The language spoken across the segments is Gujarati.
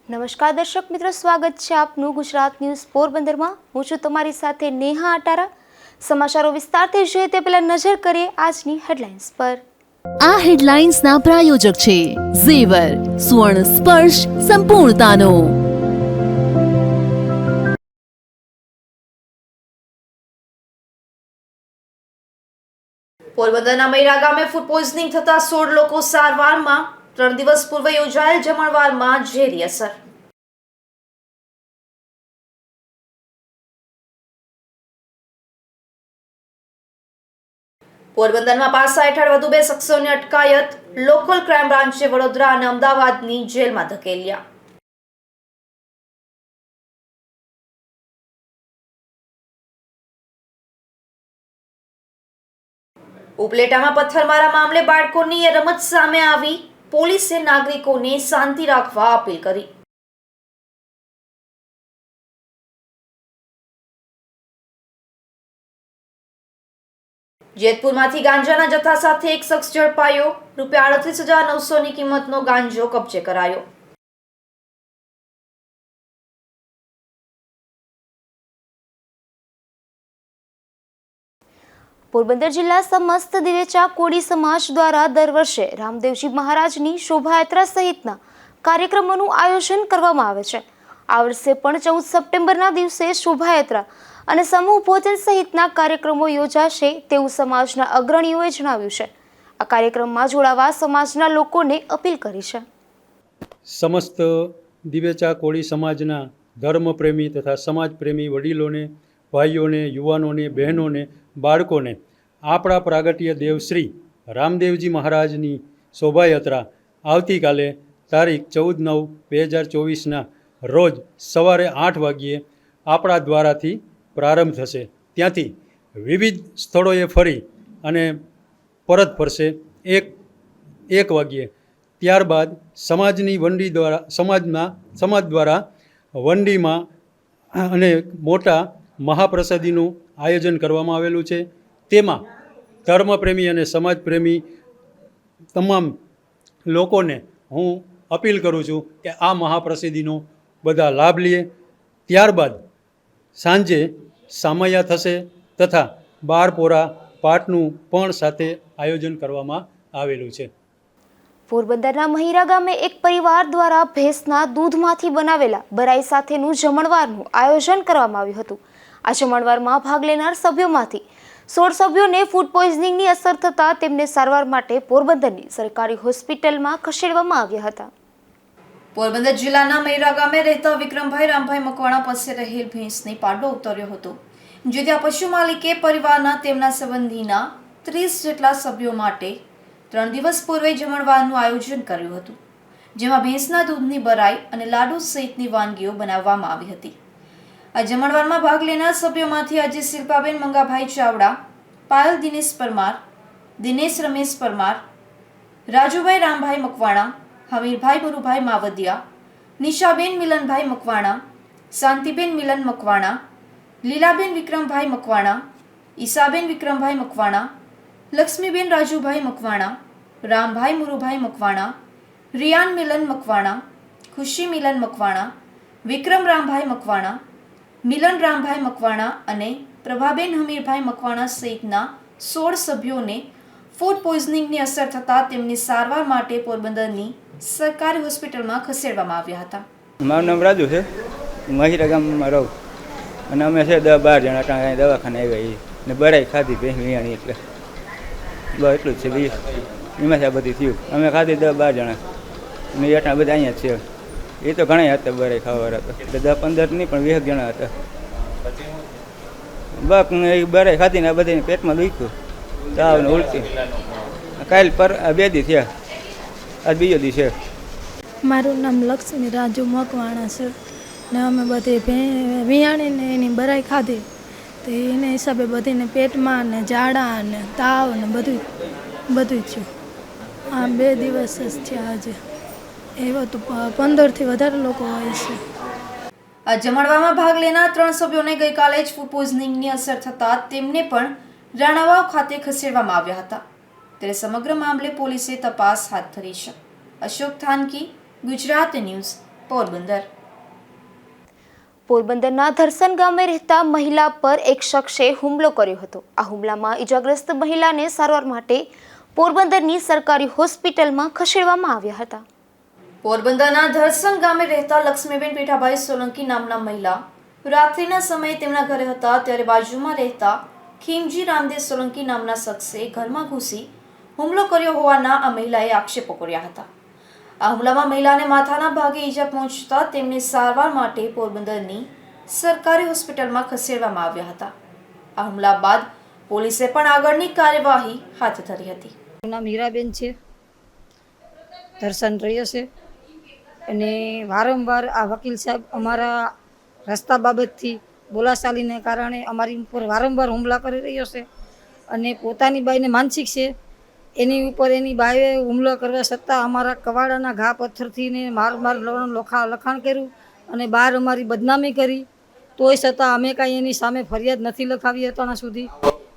નમસ્કાર દર્શક મિત્રો, સ્વાગત છે આપનું ગુજરાત ન્યૂઝ પોરબંદરમાં। હું છું તમારી સાથે નેહા અટારા। સમાચારો વિસ્તારથી જોઈએ તે પહેલા નજર કરીએ આજની હેડલાઇન્સ પર। આ હેડલાઇન્સના પ્રાયોજક છે ઝેવર, સુવર્ણ સ્પર્શ સંપૂર્ણતાનો। પોરબંદરના મૈરા ગામે ફૂડ પોઈઝનિંગ થતા 16 લોકો સારવારમાં। 3 દિવસ પૂર્વે યોજાયેલ જમણવારમાં ઝેરી અસર। પોરબંદરમાં પાસા હેઠળ વધુ 2 શખ્સોની અટકાયત। લોકલ ક્રાઇમ બ્રાન્ચે વડોદરા અને અમદાવાદની જેલમાં ધકેલ્યા। ઉપલેટામાં પથ્થરમારા મામલે બાળકોની રમત સામે આવી। પોલીસે નાગરિકોને શાંતિ રાખવા અપીલ કરી। જેતપુરમાંથી ગાંજાના જથ્થા સાથે એક શખ્સ ઝડપાયો। ₹38,900ની કિંમતનો ગાંજો કબજે કરાયો। પોરબંદર જિલ્લા સમસ્ત દિવેચા કોળી સમાજ દ્વારા દર વર્ષે રામદેવજી મહારાજની શોભાયાત્રા સહિતના કાર્યક્રમોનું આયોજન કરવામાં આવે છે। આ વર્ષે પણ 14 સપ્ટેમ્બરના દિવસે શોભાયાત્રા અને સમૂહ ભોજન સહિતના કાર્યક્રમો યોજાશે તેવું સમાજના અગ્રણીઓએ જણાવ્યું છે। આ કાર્યક્રમમાં જોડાવા સમાજના લોકોને અપીલ કરી છે। સમસ્ત દિવેચા કોળી સમાજના ધર્મપ્રેમી તથા સમાજપ્રેમી વડીલોને, ભાઈઓને, યુવાનોને, બહેનોને, બાળકોને આપણા પ્રાગટ્ય દેવ શ્રી રામદેવજી મહારાજની શોભાયાત્રા આવતીકાલે તારીખ 14/9/2024ના રોજ સવારે 8 વાગ્યે આપણા દ્વારાથી પ્રારંભ થશે। ત્યાંથી વિવિધ સ્થળોએ ફરી અને પરત ફરશે 1 વાગ્યે। ત્યારબાદ સમાજની વંડી દ્વારા સમાજ દ્વારા વંડીમાં અને મોટા મહાપ્રસાદીનું આયોજન કરવામાં આવેલું છે। તેમાં ધર્મપ્રેમી અને સમાજપ્રેમી તમામ લોકોને હું અપીલ કરું છું કે આ મહાપ્રસાદીનો બધા લાભ લે। ત્યારબાદ સાંજે સામૈયા થશે તથા 12 પોરા પાઠનું પણ સાથે આયોજન કરવામાં આવેલું છે। પોરબંદરના મહિરા ગામે એક પરિવાર દ્વારા ભેંસના દૂધમાંથી બનાવેલા બરાઈ સાથેનું જમણવારનું આયોજન કરવામાં આવ્યું હતું। આ જમણવારમાં ભાગ લેનાર સભ્યોમાંથી 16 સભ્યોને ફૂડ પોઈઝનિંગની અસર થતાં તેમને સારવાર માટે પોરબંદરની સરકારી હોસ્પિટલમાં ખસેડવામાં આવ્યા હતા। પોરબંદર જિલ્લાના મૈરા ગામે રહેતા વિક્રમભાઈ રામભાઈ મકવાણા પાસે રહેલ ભેંસને પાડો ઉતર્યો હતો, જે ત્યાં પશુ માલિકે પરિવારના તેમના સંબંધીના 30 જેટલા સભ્યો માટે 3 દિવસ પૂર્વે જમણવારનું આયોજન કર્યું હતું, જેમાં ભેંસના દૂધની બરાઈ અને લાડુ સહિતની વાનગીઓ બનાવવામાં આવી હતી। આ જમણવારમાં ભાગ લેનાર સભ્યોમાંથી આજે શિલ્પાબેન મંગાભાઈ ચાવડા, પાયલ દિનેશ પરમાર, દિનેશ રમેશ પરમાર, રાજુભાઈ રામભાઈ મકવાણા, હમીરભાઈ ગુરુભાઈ માવદિયા, નિશાબેન મિલનભાઈ મકવાણા, શાંતિબેન મિલન મકવાણા, લીલાબેન વિક્રમભાઈ મકવાણા, ઈસાબેન વિક્રમભાઈ મકવાણા, લક્ષ્મીબેન રાજુભાઈ મકવાણા, રામભાઈ મુરુભાઈ મકવાણા, રિયાન મિલન મકવાણા, ખુશી મિલન મકવાણા, વિક્રમ રામભાઈ મકવાણા, મિલન રામભાઈ મકવાણા અને પ્રભાબેન હમીરભાઈ મકવાણા સહિતના 16 સભ્યોને ફૂડ પોઈઝનિંગની અસર થતાં તેમની સારવાર માટે પોરબંદરની સરકારી હોસ્પિટલમાં ખસેડવામાં આવ્યા હતા। મારું નામ રાજુ છે, મહિરા ગામમાં રહું અને અમે છે 10-12 જણા ત્યાં દવાખાને આવ્યા ને બરાઈ ખાધી ભેંસ વિયાણી એટલે બસ એટલું જ છે। બીજું એમાંથી આ બધી થયું, અમે ખાધી 10-12 જણા ને એટલા બધા અહીંયા જ છે। એ તો ઘણા હતા બરાઈ ખાવાવાળા, તો 10-15 નહીં પણ 20 જણા હતા। બાપ એ બરાઈ ખાધીને આ બધાને પેટમાં દુખ્યું, તાવ ને ઉલટી। કાલ પર 2 દી થયા, આજ બીજો દી છે। મારું નામ લક્ષ્મી રાજુ મકવાણા છે ને અમે બધી વિયાણીને એની બરાઈ ખાધી તો એને હિસાબે બધીને પેટમાં ને ઝાડા ને તાવ ને બધું થયું। આ 2 દિવસ જ થયા આજે, એવા તો 15થી વધારે લોકો હોય છે। આ જમણવારમાં ભાગ લેનાર 3 સભ્યોને ગઈકાલે જ ફૂડ પોઈઝનિંગની અસર થતાં તેમને પણ રાણાવાવ ખાતે ખસેડવામાં આવ્યા હતા। ત્યારે સમગ્ર મામલે પોલીસે તપાસ હાથ ધરી છે। અશોક થાનકી, ગુજરાત ન્યૂઝ, પોરબંદર. પોરબંદરના ધરસન ગામે રહેતા મહિલા પર એક શખ્સે હુમલો કર્યો હતો. આ હુમલામાં ઈજાગ્રસ્ત મહિલાને સારવાર માટે પોરબંદરની સરકારી હોસ્પિટલમાં ખસેડવામાં આવ્યા હતા. પોરબંદરના ધરસન ગામે રહેતા લક્ષ્મીબેન પીઠાભાઈ સોલંકી નામના મહિલા રાત્રિના સમયે તેમના ઘરે હતા ત્યારે બાજુમાં રહેતા ખીમજી રામદેવ સોલંકી નામના શખ્સે ઘરમાં ઘૂસી હુમલો કર્યો હોવાના આ મહિલાએ આક્ષેપો કર્યા હતા. આ હુમલામાં મહિલાને માથાના ભાગે ઈજા પહોંચતા તેમને સારવાર માટે પોરબંદરની સરકારી હોસ્પિટલમાં ખસેડવામાં આવ્યા હતા. આ હુમલા બાદ પોલીસે પણ આગળની કાર્યવાહી હાથ ધરી હતી. નામ હીરાબેન છે, દર્શન રહ્યો છે અને વારંવાર આ વકીલ સાહેબ અમારા રસ્તા બાબતથી બોલાચાલીને કારણે અમારી ઉપર વારંવાર હુમલા કરી રહ્યો છે અને પોતાની બાઈને માનસિક છે એની ઉપર એની બાઈએ હુમલો કરવા છતાં અમારા કવાડાના ઘા પથ્થરથી ને માર લખાણ કર્યું અને બહાર અમારી બદનામી કરી. તોય છતાં અમે કાંઈ એની સામે ફરિયાદ નથી લખાવી અત્યાર સુધી.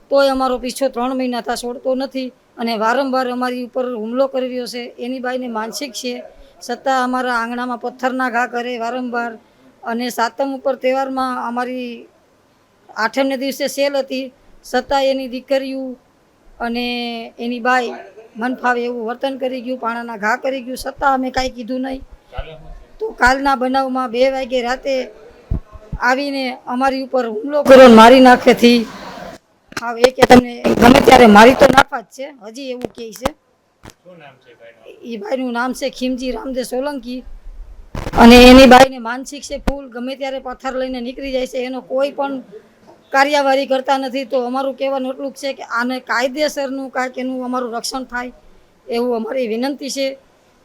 તોય અમારો પીછો 3 મહિનાથી છોડતો નથી અને વારંવાર અમારી ઉપર હુમલો કરી રહ્યો છે. એની બાઈને માનસિક છે છતાં અમારા આંગણામાં પથ્થરના ઘા કરે વારંવાર. અને સાતમ ઉપર તહેવારમાં અમારી 8મને દિવસે સેલ હતી છતાં એની દીકરીઓ અને એની બાઈ મન ફાવે એવું વર્તન કરી ગયું, પાણાના ઘા કરી ગયું છતાં અમે કાંઈ કીધું નહીં. તો કાલના બનાવમાં 2 વાગે રાતે આવીને અમારી ઉપર હુમલો કર્યો, મારી નાખેથી હા એ કે તમને ગમે ત્યારે મારી તો નાખવા જ છે, હજી એવું કહે છે. એ ભાઈનું નામ છે ખીમજી રામદેવ સોલંકી અને એની બાઈને માનસિક છે ફૂલ, ગમે ત્યારે પથ્થર લઈને નીકળી જાય છે. એનો કોઈ પણ કાર્યવાહી કરતા નથી. તો અમારું કહેવાનું એટલું જ છે કે આને કાયદેસરનું કાંઈક એનું અમારું રક્ષણ થાય એવું અમારી વિનંતી છે.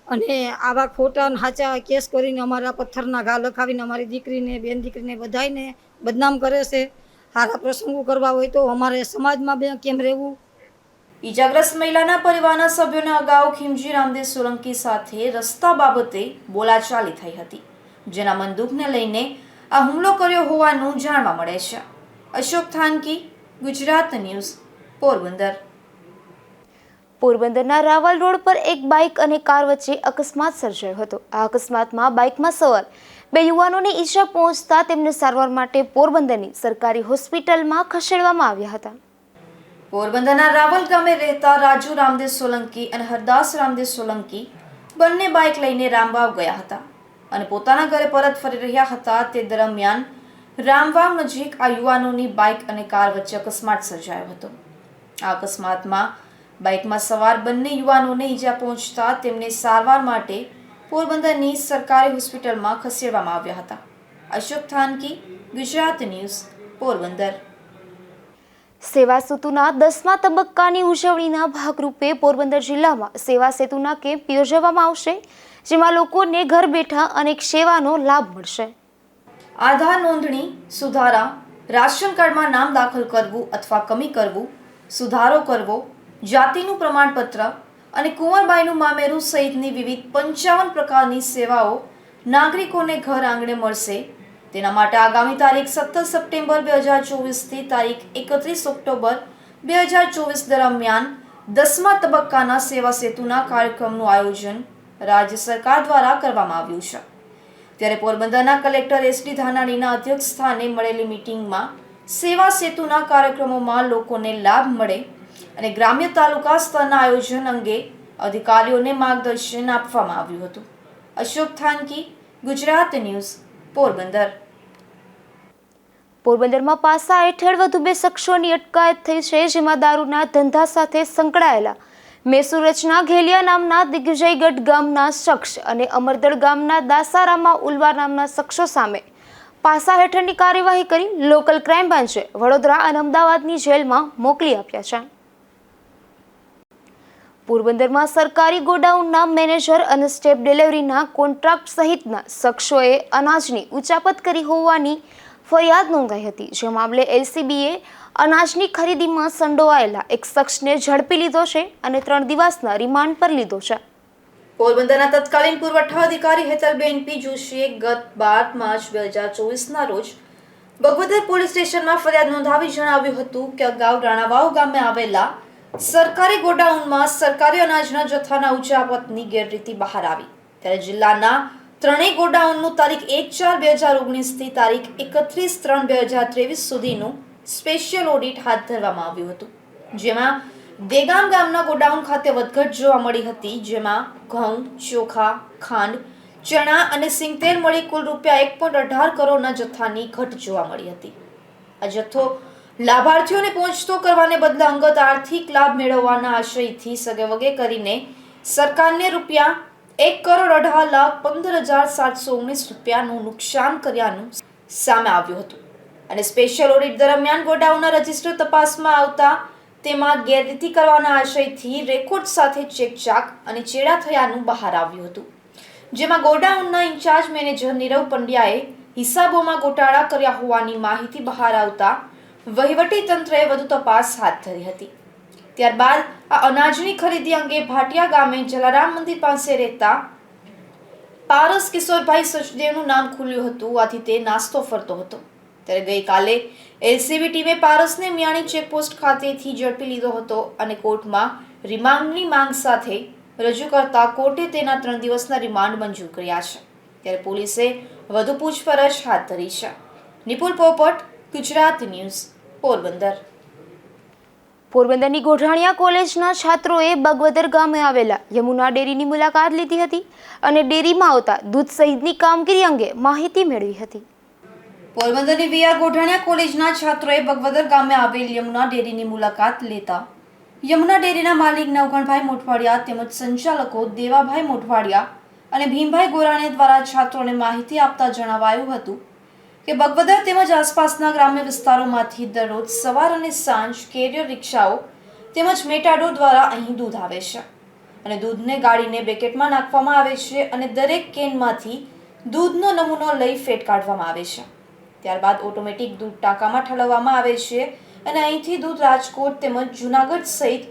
અને આવા ખોટા સાચા કેસ કરીને અમારા પથ્થરના ઘા લખાવીને અમારી દીકરીને બેન દીકરીને બધાને બદનામ કરે છે. સારા પ્રસંગો કરવા હોય તો અમારે સમાજમાં કેમ રહેવું. ઈજાગ્રસ્ત મહિલાના પરિવારના સભ્યોને અગાઉ ખીમજી રામદેવ સોલંકી સાથે રસ્તા બાબતે બોલાચાલી થઈ હતી, જેના મનદુખને લઈને આ હુમલો કર્યો હોવાનું જાણવા મળે છે. અશોક થાનકી, ગુજરાત ન્યૂઝ, પોરબંદર. પોરબંદરના રાવલ રોડ પર એક બાઇક અને કાર વચ્ચે અકસ્માત સર્જાયો હતો. આ અકસ્માતમાં બાઇકમાં સવાર 2 યુવાનોને ઈજા પહોંચતા તેમને સારવાર માટે પોરબંદરની સરકારી હોસ્પિટલમાં ખસેડવામાં આવ્યા હતા. પોરબંદરના રાવલ ગામે રહેતા રાજુ રામદેવ સોલંકી અને હરદાસ રામદેવ સોલંકી બંને બાઇક લઈને રામવાવ ગયા હતા અને પોતાના ઘરે પરત ફરી રહ્યા હતા. તે દરમિયાન રામવાવ નજીક આ યુવાનોની બાઇક અને કાર વચ્ચે અકસ્માત સર્જાયો હતો. આ અકસ્માતમાં બાઇકમાં સવાર બંને યુવાનોને ઈજા પહોંચતા તેમને સારવાર માટે પોરબંદરની સરકારી હોસ્પિટલમાં ખસેડવામાં આવ્યા હતા. અશોક થાનકી, ગુજરાત ન્યૂઝ, પોરબંદર. સેવા સેતુના 10મા તબક્કાની ઉજવણીના ભાગરૂપે પોરબંદર જિલ્લામાં સેવા સેતુના કેમ્પ યોજવામાં આવશે, જેમાં લોકોને ઘર બેઠા અનેક સેવાનો લાભ મળશે. આધાર નોંધણી, સુધારા, રાશન કાર્ડમાં નામ દાખલ કરવું અથવા કમી કરવું, સુધારો કરવો, જાતિનું પ્રમાણપત્ર અને કુંવરબાઈનું મામેરું સહિતની વિવિધ 55 પ્રકારની સેવાઓ નાગરિકોને ઘર આંગણે મળશે. તેના માટે આગામી તારીખ 17 સપ્ટેમ્બર 2024 થી તારીખ 31 ઓક્ટોબર 2024 દરમિયાન 10મા તબક્કાના સેવા સેતુના કાર્યક્રમનું આયોજન રાજ્ય સરકાર દ્વારા કરવામાં આવ્યું છે. ત્યારે પોરબંદરના કલેક્ટર એસડી ધાનાણીના અધ્યક્ષ સ્થાને મળેલી મીટિંગમાં સેવા સેતુના કાર્યક્રમોમાં લોકોને લાભ મળે અને ગ્રામ્ય તાલુકા સ્તરના આયોજન અંગે અધિકારીઓને માર્ગદર્શન આપવામાં આવ્યું હતું. અશોક થાનકી, ગુજરાત ન્યૂઝ, પોરબંદર. પોરબંદરમાં પાસા હેઠળ વધુ 2 શખ્સોની અટકાયત થઈ છે, જેમાં દારૂના ધંધા સાથે સંકળાયેલા મેસુ રચના ઘેલિયા નામના દિગ્વિજયગઢ ગામના શખ્સ અને અમરદળ ગામના દાસારામાં ઉલવા નામના શખ્સો સામે પાસા હેઠળની કાર્યવાહી કરી લોકલ ક્રાઇમ બ્રાન્ચે વડોદરા અને અમદાવાદની જેલમાં મોકલી આપ્યા છે. પોરબંદરમાં સરકારી ગોડાઉનના મેનેજર અને સ્ટેપ ડિલિવરીના કોન્ટ્રાક્ટ સહિતના શખ્સોએ અનાજની ઉચાપત કરી હોવાની ફરિયાદ નોંધાઈ હતી, જે મામલે એલસીબીએ અનાજની ખરીદીમાં સંડોવાયેલા એક શખ્સને ઝડપી લીધો છે અને 3 દિવસના રિમાન્ડ પર લીધો છે. પોરબંદરના તત્કાલીન પુરવઠા અધિકારી હેતલબેન પી જોશીએ ગત 12 માર્ચ 2024ના રોજ બગવદર પોલીસ સ્ટેશનમાં ફરિયાદ નોંધાવી જણાવ્યું હતું કે અગાઉ રાણાવાવ ગામે આવેલા સરકારી ગોડાઉનમાં સરકારી અનાજના જથ્થાના ઉચાપતની ગેરરીતિ બહાર આવી, ત્યારે જિલ્લાના ત્રણેય ગોડાઉનનું તારીખ 1/4/2019 થી તારીખ 31/3/2023 સુધીનું સ્પેશિયલ ઓડિટ હાથ ધરવામાં આવ્યું હતું, જેમાં દેગામ ગામના ગોડાઉન ખાતે વધઘટ જોવા મળી હતી, જેમાં ઘઉં, ચોખા, ખાંડ, ચણા અને સિંગતેલ મળી કુલ ₹1.18 કરોડના જથ્થાની ઘટ જોવા મળી હતી. આ જથ્થો લાભાર્થીઓને પહોંચતો કરવાને બદલે અંગત આર્થિક લાભ મેળવવાના આશયથી સગેવગે કરીને સરકારને ₹1,18,15,719 નુકસાન કર્યાનું સામે આવ્યું હતું અને સ્પેશિયલ ઓડિટ દરમિયાન ગોડાઉનના રજિસ્ટર તપાસમાં આવતા તેમાં ગેરરીતિ કરવાના આશયથી રેકોર્ડ સાથે ચેકચાક અને ચેડા થયાનું બહાર આવ્યું હતું, જેમાં ગોડાઉનના ઇન્ચાર્જ મેનેજર નીરવ પંડ્યાએ હિસાબોમાં ગોટાળા કર્યા હોવાની માહિતી બહાર આવતા વહીવટી તંત્રએ વધુ તપાસ હાથ ધરી હતી. ત્યારબાદ આ અનાજની ખરીદી અંગે ભાટિયા ગામે જલારામ મંદિર પાસે રહેતા પારસ કિશોરભાઈ સચદેવનું નામ ખુલ્યું હતું, આથી તે નાસ્તો ફરતો હતો. ત્યારે ગઈકાલે એલસીબી ટીમે પારસને મિયાણી ચેકપોસ્ટ ખાતેથી ઝડપી લીધો હતો અને કોર્ટમાં રિમાન્ડની માંગ સાથે રજૂ કરતા કોર્ટે તેના 3 દિવસના રિમાન્ડ મંજૂર કર્યા છે. ત્યારે પોલીસે વધુ પૂછપરછ હાથ ધરી છે. નિપુલ પોપટ, ગુજરાત ન્યૂઝ, પોરબંદર. પોરબંદરની ગોઢાણીયા કોલેજના છાત્રોએ બગવદર ગામે આવેલા યમુના ડેરીની મુલાકાત લીધી હતી અને ડેરીમાં આવતા દૂધ સહિતની કામગીરી અંગે માહિતી મેળવી હતી. પોરબંદરની વીઆર ગોઢાણીયા કોલેજના છાત્રોએ બગવદર ગામે આવેલ યમુના ડેરીની મુલાકાત લેતા યમુના ડેરીના માલિક નવઘણભાઈ મોઢવાડિયા તેમજ સંચાલકો દેવાભાઈ મોઢવાડિયા અને ભીમભાઈ ગોરાણીયા દ્વારા છાત્રોને માહિતી આપતા જણાવાયું હતું કે બગવદર તેમજ આસપાસના ગ્રામ્ય વિસ્તારોમાંથી દરરોજ સવાર અને સાંજ કેરિયર રિક્ષાઓ તેમજ મેટાડો દ્વારા અહીં દૂધ આવે છે અને દૂધને ગાળીને બ્રેકેટમાં નાખવામાં આવે છે અને દરેક કેનમાંથી દૂધનો નમૂનો લઈ ફેટ કાઢવામાં આવે છે. ત્યારબાદ ઓટોમેટિક દૂધ ટાંકામાં ઠલવવામાં આવે છે અને અહીંથી દૂધ રાજકોટ તેમજ જૂનાગઢ સહિત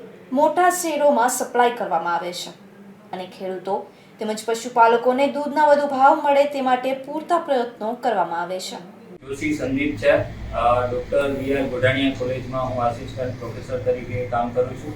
મોટા શહેરોમાં સપ્લાય કરવામાં આવે છે અને ખેડૂતો તેમજ પશુપાલકોને દૂધના વધુ ભાવ મળે તે માટે પૂરતા પ્રયત્નો કરવામાં આવે છે. જોશી સંદીપ છે, ડૉક્ટર વીઆર ગોઢાણીયા કોલેજમાં હું આસિસ્ટન્ટ પ્રોફેસર તરીકે કામ કરું છું.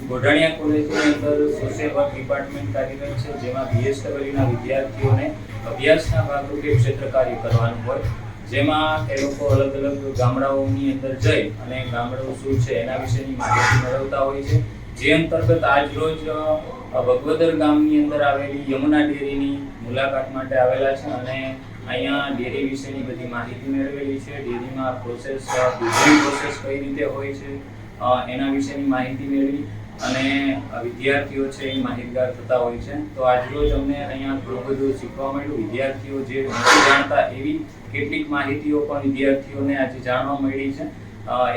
ગોઢાણીયા કોલેજની અંદર સોશિયલ વર્ક ડિપાર્ટમેન્ટ કાર્યરત છે, જેમાં BSWના વિદ્યાર્થીઓને અભ્યાસના ભાગરૂપે ક્ષેત્ર કાર્ય કરવાનું હોય, જેમાં એ લોકો અલગ અલગ ગામડાઓની અંદર જઈ અને ગામડાઓ શું છે એના વિશેની માહિતી મેળવતા હોય છે. જે અંતર્ગત આજ રોજ બગવદર ગામની અંદર આવેલી યમુના ડેરીની મુલાકાત માટે આવેલા છે અને અહીંયા ડેરી વિશેની બધી માહિતી મેળવેલી છે. ડેરીમાં દૂધની પ્રોસેસ કઈ રીતે હોય છે એના વિશેની માહિતી મેળવી અને વિદ્યાર્થીઓ છે એ માહિતગાર થતા હોય છે. તો આજરોજ અમને અહીંયા ઘણું બધું શીખવા મળ્યું. વિદ્યાર્થીઓ જે નથી જાણતા એવી કેટલીક માહિતીઓ પણ વિદ્યાર્થીઓને આજે જાણવા મળી છે.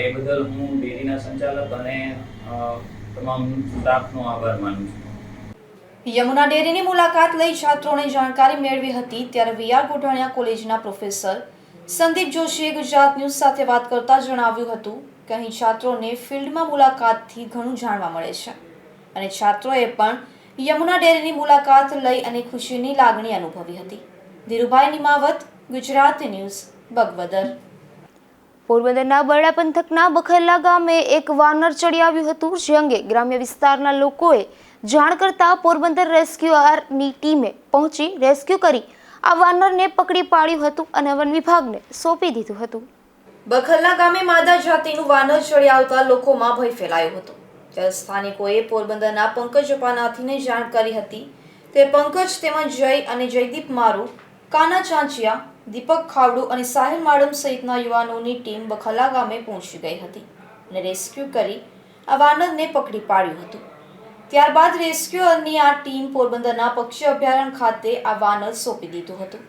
એ બદલ હું ડેરીના સંચાલક અને તમામ સ્ટાફનો આભાર માનું છું. યમુના ડેરીની મુલાકાત લઈ છાત્રોને જાણકારી મેળવી હતી. ત્યારે વીઆર ગોઢાણીયા કોલેજના પ્રોફેસર સંદીપ જોશીએ ગુજરાત ન્યૂઝ સાથે વાત કરતા જણાવ્યું હતું કે અહીં છાત્રોને ફિલ્ડમાં મુલાકાતથી ઘણું જાણવા મળે છે અને છાત્રોએ પણ યમુના ડેરીની મુલાકાત લઈ અને ખુશીની લાગણી અનુભવી હતી. ધીરુભાઈ નિમાવત, ગુજરાત ન્યૂઝ, બગવદર. પોરબંદરના બરડા પંથકના બખરલા ગામે એક વાનર ચડી આવ્યું હતું, જે અંગે ગ્રામ્ય વિસ્તારના લોકોએ જાણ કરતા પોરબંદર રેસ્ક્યુઅરની ટીમે પહોંચી રેસ્ક્યુ કરી આ વાનરને પકડી પાડ્યું હતું અને વન વિભાગને સોંપી દીધું હતું. બખરલા ગામે માદા જાતિનું વાનર ચડી આવતા લોકોમાં ભય ફેલાયો હતો. ત્યારે સ્થાનિકોએ પોરબંદરના પંકજ અપાનાથીને જાણ કરી હતી. તે પંકજ તેમજ જય અને જયદીપ મારુ, કાના ચાંચિયા, દીપક ખાવડુ અને સાહિલ માડમ સહિતના યુવાનોની ટીમ બખરલા ગામે પહોંચી ગઈ હતી અને રેસ્ક્યુ કરી આ વાનરને પકડી પાડ્યું હતું. ત્યારબાદ રેસ્ક્યુઅરની આ ટીમ પોરબંદરના પક્ષી અભયારણ્ય ખાતે આ વાનર સોંપી દીધું હતું.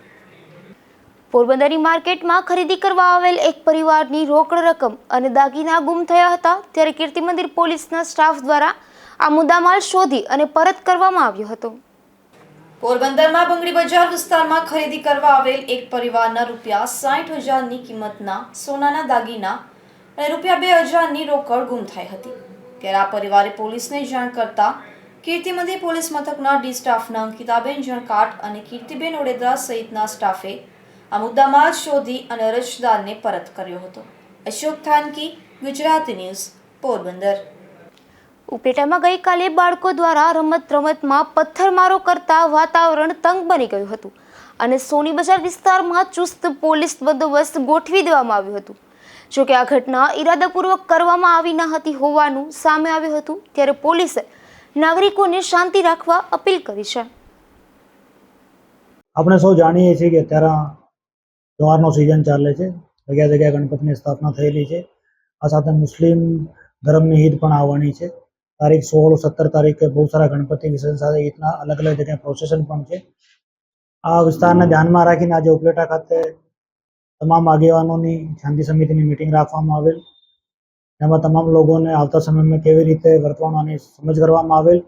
પોરબંદરની માર્કેટમાં ખરીદી કરવા આવેલ એક પરિવારની રોકડ રકમ અને દાગીના ગુમ થયા હતા. ત્યારે કીર્તિ મંદિર પોલીસના સ્ટાફ દ્વારા આ મુદ્દામાલ શોધી અને પરત કરવામાં આવ્યો હતો. પોરબંદરમાં બંગડી બજાર વિસ્તારમાં ખરીદી કરવા આવેલ એક પરિવારના ₹60,000ની કિંમતના સોનાના દાગીના અને ₹2,000ની રોકડ ગુમ થઈ હતી. ત્યારે આ પરિવારે પોલીસને જાણ કરતા કીર્તિ મંદિર પોલીસ મથકના ડી સ્ટાફના અંકિતાબેન જણકાટ અને કીર્તિબેન ઓડેદરા સહિતના સ્ટાફે આ મુદ્દામાલ શોધી અને અરજદારને પરત કર્યો હતો. અશોક થાનકી, ગુજરાત ન્યૂઝ, પોરબંદર. ઉપલેટામાં ગઈકાલે બાળકો દ્વારા રમતમાં પથ્થરમારો કરતા વાતાવરણ તંગ બની ગયું હતું અને સોની બજાર વિસ્તારમાં ચુસ્ત પોલીસ બંદોબસ્ત ગોઠવી દેવામાં આવ્યું હતું. જોકે આ ઘટના ઇરાદાપૂર્વક કરવામાં આવી ન હતી હોવાનું સામે આવ્યું હતું, ત્યારે પોલીસે નાગરિકોને શાંતિ રાખવા અપીલ કરી છે. આપણે સૌ જાણીએ છીએ કે અત્યારે તહેવારનો સિઝન ચાલે છે, જગ્યા જગ્યાએ ગણપતિની સ્થાપના થયેલી છે. આ સાથે મુસ્લિમ ધર્મની ઈદ પણ આવવાની છે. તારીખ 16-17 તારીખે બહુ સારા ગણપતિ વિસર્જન સાથે ઈદના અલગ અલગ જગ્યાએ પ્રોસેશન પણ છે. આ વિસ્તારને ધ્યાનમાં રાખીને આજે ઉપલેટા ખાતે તમામ આગેવાનોની શાંતિ સમિતિની મિટિંગ રાખવામાં આવેલ, જેમાં તમામ લોકોને આવતા સમયમાં કેવી રીતે વર્તવાની સમજ કરવામાં આવેલ.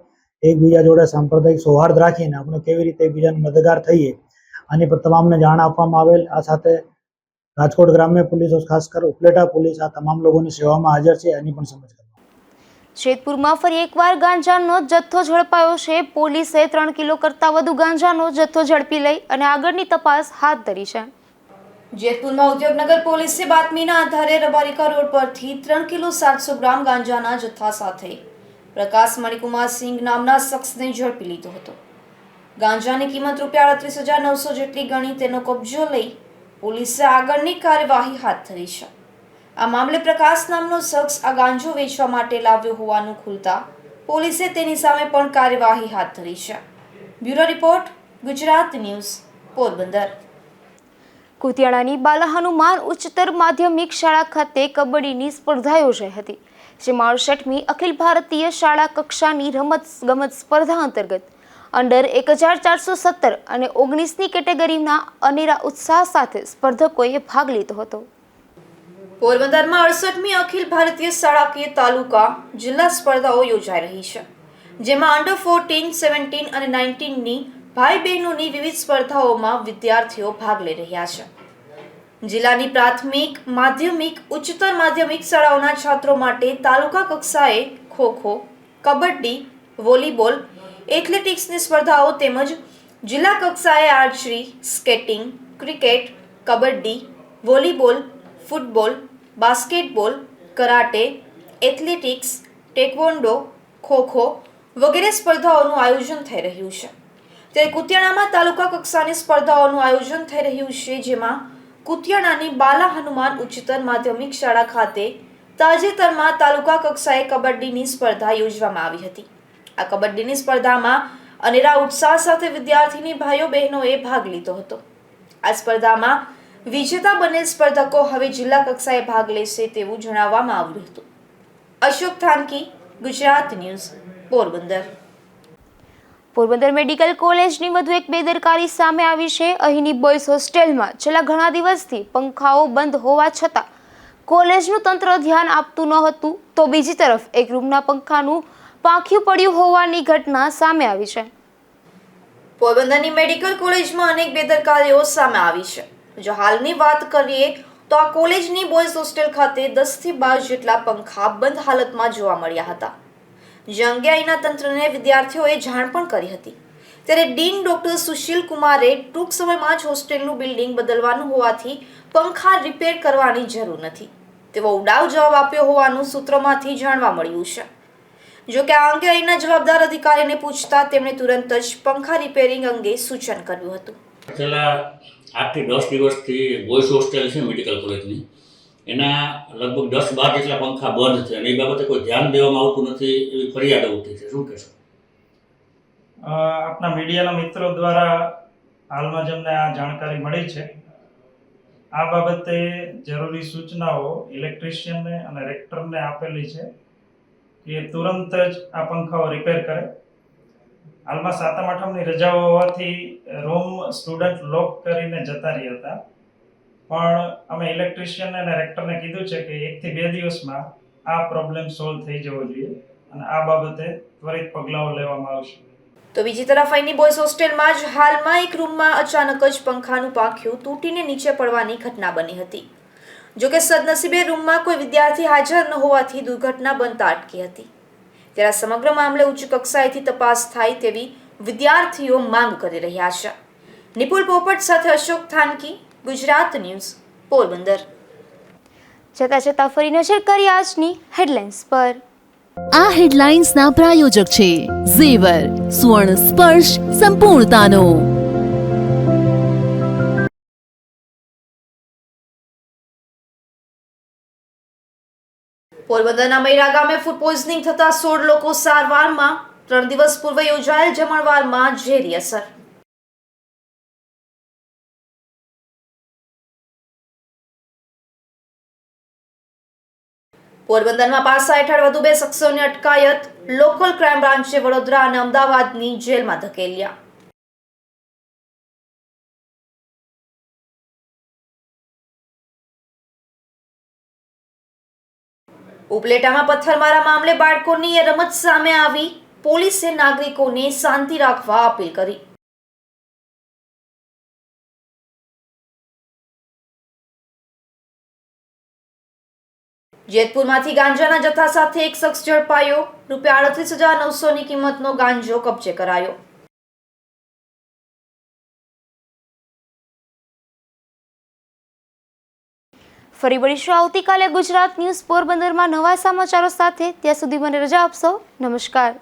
એકબીજા જોડે સાંપ્રદાયિક સૌહાર્દ રાખીને આપણે કેવી રીતે એકબીજાને મદદગાર થઈએ આની પર તમામને જાણ આપવામાં આવેલ. આ સાથે રાજકોટ ગ્રામ્ય પોલીસ, ખાસ કરી ઉપલેટા પોલીસ આ તમામ લોકોની સેવામાં હાજર છે, એની પણ સમજ કરવામાં. જેતપુરમાં ફરી એકવાર ગાંજાનો જથ્થો ઝડપાયો છે. પોલીસે 3 કિલો કરતાં વધુ ગાંજાનો જથ્થો ઝડપી લઈ અને આગળની તપાસ હાથ ધરી છે. જેતપુરમાં ઉદ્યોગનગર પોલીસે બાતમીના આધારે રબારિકા રોડ પરથી 3 કિલો 700 ગ્રામ ગાંજાના જથ્થા સાથે પ્રકાશ મણિકુમાર સિંઘ નામના શખ્સને ઝડપી લીધો હતો. ગાંજાની કિંમત ₹38,900 જેટલી ગણી તેનો કબજો લઈ પોલીસે આગળની કાર્યવાહી હાથ ધરી છે. આ મામલે પ્રકાશ નામનો શખ્સ આ ગાંજો વેચવા માટે લાવ્યો હોવાનું ખુલતા પોલીસે તેની સામે પણ કાર્યવાહી હાથ ધરી છે. Bureau report, Gujarat news, Porbandar. કુતિયાણાની બાલા હનુમાન ઉચ્ચતર માધ્યમિક શાળા ખાતે કબડ્ડીની સ્પર્ધા યોજાઈ હતી, જેમાં 68મી અખિલ ભારતીય શાળા કક્ષાની રમત-ગમત સ્પર્ધા અંતર્ગત અંડર 1417 અને 19ની કેટેગરીના અનેરા ઉત્સાહ સાથે સ્પર્ધકોએ ભાગ લીધો હતો. પોરબંદરમાં 68મી અખિલ ભારતીય શાળાકીય તાલુકા જિલ્લા સ્પર્ધાઓ યોજાઈ રહી છે, જેમાં અંડર 14, 17 અને 19ની ભાઈ બહેનોની વિવિધ સ્પર્ધાઓમાં વિદ્યાર્થીઓ ભાગ લઈ રહ્યા છે. જિલ્લાની પ્રાથમિક, માધ્યમિક, ઉચ્ચતર માધ્યમિક શાળાઓના છાત્રો માટે તાલુકા કક્ષાએ ખો-ખો, કબડ્ડી, વોલીબોલ, એથ્લેટિક્સની સ્પર્ધાઓ તેમજ જિલ્લા કક્ષાએ archery, skating, cricket, kabaddi, volleyball, football, basketball, karate, athletics, taekwondo, kho-kho વગેરે સ્પર્ધાઓનું આયોજન થઈ રહ્યું છે. ત્યારે કુતિયાણામાં તાલુકા કક્ષાની સ્પર્ધાઓનું આયોજન થઈ રહ્યું છે, જેમાં કુતિયાણાની બાલા હનુમાન ઉચ્ચતર માધ્યમિક શાળા ખાતે તાજેતરમાં તાલુકા કક્ષાએ કબડ્ડીની સ્પર્ધા યોજવામાં આવી હતી. આ કબડ્ડીની સ્પર્ધામાં અનેરા ઉત્સાહ સાથે વિદ્યાર્થીની ભાઈઓ બહેનોએ ભાગ લીધો હતો. આ સ્પર્ધામાં વિજેતા બનેલ સ્પર્ધકો હવે જિલ્લા કક્ષાએ ભાગ લેશે તેવું જણાવવામાં આવ્યું હતું. અશોક થાનકી, ગુજરાત ન્યૂઝ, પોરબંદર. પોરબંદર મેડિકલ કોલેજની વધુ એક બેદરકારી સામે આવી છે. અહીંની બોયઝ હોસ્ટેલમાં છેલ્લા ઘણા દિવસથી પંખાઓ બંધ હોવા છતાં કોલેજનું તંત્ર ધ્યાન આપતું ન હતું, તો બીજી તરફ એક રૂમના પંખાનું પાંખ્યું પડ્યું હોવાની ઘટના સામે આવી છે. પોરબંદરની મેડિકલ કોલેજમાં અનેક બેદરકારીઓ સામે આવી છે. જો હાલની વાત કરીએ તો આ કોલેજની બોયઝ હોસ્ટેલ ખાતે 10 થી 12 જેટલા પંખા બંધ હાલતમાં જોવા મળ્યા હતા, જે અંગે અહીંના તંત્રને વિદ્યાર્થીઓએ જાણ પણ કરી હતી. ત્યારે ડીન ડોક્ટર સુશીલ કુમારે ટૂંક સમયમાં જ હોસ્ટેલનું બિલ્ડિંગ બદલવાનું હોવાથી પંખા રિપેર કરવાની જરૂર નથી તેવો ઉડાવ જવાબ આપ્યો હોવાનું સૂત્રોમાંથી જાણવા મળ્યું છે. જો કે આ અંગે અહીંના જવાબદાર અધિકારીને પૂછતા તેમણે તુરંત જ પંખા રિપેરિંગ અંગે સૂચન કર્યું હતું. છેલ્લા 8 થી 10 દિવસથી બોયઝ હોસ્ટેલ છે મેડિકલ કોલેજની, એના લગભગ 10-12 જેટલા પંખા બંધ છે અને એ બાબતે કોઈ ધ્યાન દેવામાં આવતું નથી એવી ફરિયાદ ઉઠી છે. શું કહેશો? આપણા મીડિયાના મિત્રો દ્વારા હાલમાં જ અમને આ જાણકારી મળી છે. આ બાબતે જરૂરી સૂચનાઓ ઇલેક્ટ્રિશિયનને અને રેક્ટરને આપેલી છે કે તુરંત જ આ પંખાઓ રિપેર કરે. હાલમાં 7મ-8મની રજાઓ હોવાથી રૂમ સ્ટુડન્ટ લોક કરીને જતા રહ્યા હતા, પણ અમે ઇલેક્ટ્રિશિયન અને રેક્ટરને કીધું છે કે 1 થી 2 દિવસમાં આ પ્રોબ્લેમ સોલ્વ થઈ જવો જોઈએ અને આ બાબતે ત્વરિત પગલાઓ લેવામાં આવશે. તો બીજી તરફ અહીંની બોયઝ હોસ્ટેલમાં જ હાલમાં એક રૂમમાં અચાનક જ પંખાનું પાંખિયું તૂટીને નીચે પડવાની ઘટના બની હતી. જોકે સદનસીબે રૂમમાં કોઈ વિદ્યાર્થી હાજર ન હોવાથી દુર્ઘટના બનતા અટકી હતી. ત્યારે સમગ્ર મામલે ઉચ્ચ કક્ષાએથી તપાસ થાય તેવી વિદ્યાર્થીઓ માંગ કરી રહ્યા છે. નિપુલ પોપટ સાથે અશોક થાનકી, ગુજરાત ન્યૂઝ, પોરબંદર. જતા ફરી નજર કરી આજની હેડલાઇન્સ પર. આ હેડલાઇન્સના પ્રાયોજક છે ઝેવર, સુવર્ણ સ્પર્શ સંપૂર્ણતાનો. પોરબંદરના મૈરા ગામે ફૂડ પોઈઝનિંગ થતા 16 લોકો સારવારમાં. 3 દિવસ પૂર્વે યોજાયેલ જમણવારમાં ઝેરી અસર. પોરબંદરમાં પાસા હેઠળ વધુ 2 શખ્સોની અટકાયત. લોકલ ક્રાઇમ બ્રાન્ચે વડોદરા અને અમદાવાદની જેલમાં ધકેલ્યા. ઉપલેટામાં પથ્થરમારા મામલે બાળકોની રમત સામે આવી. પોલીસે નાગરિકોને શાંતિ રાખવા અપીલ કરી. જેતપુરમાંથી ગાંજાના જથ્થા સાથે એક શખ્સ ઝડપાયો. ₹38,900ની કિંમતનો ગાંજો કબજે કરાયો. ફરી મળીશું આવતીકાલે ગુજરાત ન્યૂઝ પોરબંદરમાં નવા સમાચારો સાથે. ત્યાં સુધી મને રજા આપશો. નમસ્કાર.